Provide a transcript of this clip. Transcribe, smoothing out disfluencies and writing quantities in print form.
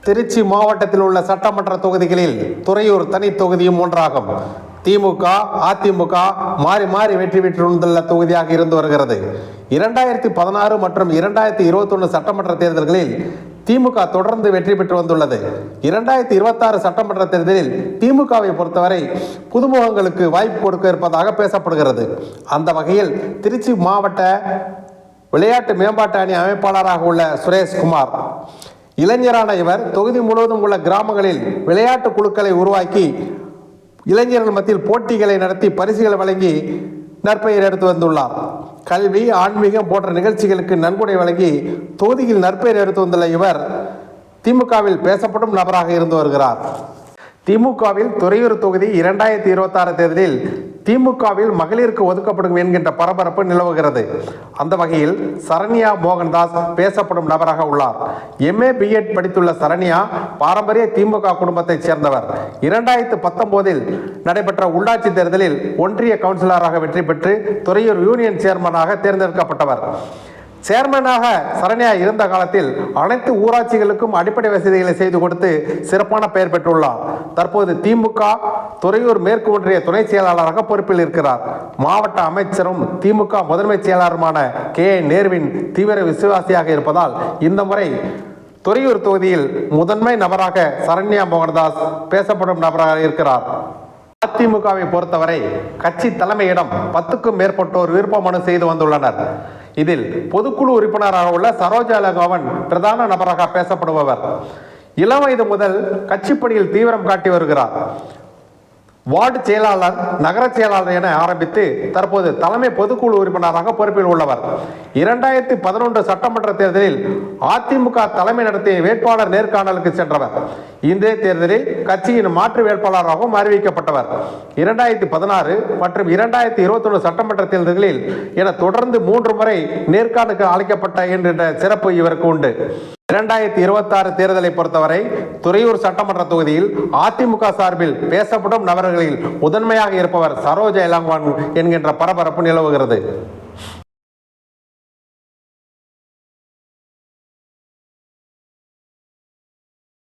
திருச்சி மாவட்டத்தில் உள்ள சட்டமன்ற தொகுதிகளில் துறையூர் தனி தொகுதியும் ஒன்றாகும். திமுக, அதிமுக மாறி மாறி வெற்றி பெற்றுள்ள தொகுதியாக இருந்து வருகிறது. 2016 மற்றும் 2021 சட்டமன்ற தேர்தல்களில் திமுக தொடர்ந்து வெற்றி பெற்று வந்துள்ளது. 2026 சட்டமன்ற தேர்தலில் திமுகவை பொறுத்தவரை புதுமுகங்களுக்கு வாய்ப்பு கொடுக்க இருப்பதாக பேசப்படுகிறது. அந்த வகையில் திருச்சி மாவட்ட விளையாட்டு மேம்பாட்டு அணி அமைப்பாளராக உள்ள சுரேஷ்குமார், இளைஞரான இவர் தொகுதி முழுவதும் உள்ள கிராமங்களில் விளையாட்டு குழுக்களை உருவாக்கி இளைஞர்கள் மத்தியில் போட்டிகளை நடத்தி பரிசுகளை வழங்கி நற்பெயர் எடுத்து வந்துள்ளார். கல்வி, ஆன்மீகம் போன்ற நிகழ்ச்சிகளுக்கு நன்கொடை வழங்கி தொகுதியில் நற்பெயர் எடுத்து வந்துள்ள இவர் திமுகவில் பேசப்படும் நபராக இருந்து வருகிறார். திமுகவில் துறையூர் தொகுதி 2026 தேர்தலில் திமுகவில் மகளிருக்கு ஒதுக்கப்படும் என்கின்ற பரபரப்பு நிலவுகிறது. அந்த வகையில் சரண்யா மோகன்தாஸ் பேசப்படும் நபராக உள்ளார். MA BEd படித்துள்ள சரண்யா பாரம்பரிய திமுக குடும்பத்தைச் சேர்ந்தவர். 2019 நடைபெற்ற உள்ளாட்சி தேர்தலில் ஒன்றிய கவுன்சிலராக வெற்றி பெற்று துறையூர் யூனியன் சேர்மனாக தேர்ந்தெடுக்கப்பட்டவர். சேர்மனாக சரண்யா இருந்த காலத்தில் அனைத்து ஊராட்சிகளுக்கும் அடிப்படை வசதிகளை செய்து கொடுத்து சிறப்பான பெயர் பெற்றுள்ளார். தற்போது திமுக துறையூர் மேற்கு ஒன்றிய துணை செயலாளராக பொறுப்பில் இருக்கிறார். மாவட்ட அமைச்சரும் திமுக முதன்மை செயலாளருமான KA நேருவின் தீவிர விசுவாசியாக இருப்பதால் இந்த முறை துறையூர் தொகுதியில் முதன்மை நபராக சரண்யா மோகன்தாஸ் பேசப்படும் நபராக இருக்கிறார். அதிமுகவை பொறுத்தவரை கட்சி தலைமையிடம் 10க்கும் மேற்பட்டோர் விருப்ப மனு செய்து வந்துள்ளனர். இதில் பொதுக்குழு உறுப்பினராக உள்ள சரோஜா இளங்கோவன் பிரதான நபராக பேசப்படுபவர். இளம் வயது முதல் கட்சிப்பணியில் தீவிரம் காட்டி வருகிறார். வார்டு செயலாளர், நகர செயலாளர் என ஆரம்பித்து தற்போது தலைமை பொதுக்குழு உறுப்பினராக பொறுப்பில் உள்ளவர். 2011 சட்டமன்ற தேர்தலில் அதிமுக தலைமை நடத்திய வேட்பாளர் நேர்காணலுக்கு சென்றவர். இந்த தேர்தலில் கட்சியின் மாற்று வேட்பாளராகவும் அறிவிக்கப்பட்டவர். 2016 மற்றும் 2021 சட்டமன்ற தேர்தல்களில் என தொடர்ந்து 3 முறை நேர்காணலுக்கு அழைக்கப்பட்ட என்ற சிறப்பு இவருக்கு உண்டு. 2026 தேர்தலை பொறுத்தவரை துறையூர் சட்டமன்ற தொகுதியில் அதிமுக சார்பில் பேசப்படும் நபர்களில் முதன்மையாக இருப்பவர் சரோஜா இளங்கோவன் என்கின்ற பரபரப்பு நிலவுகிறது.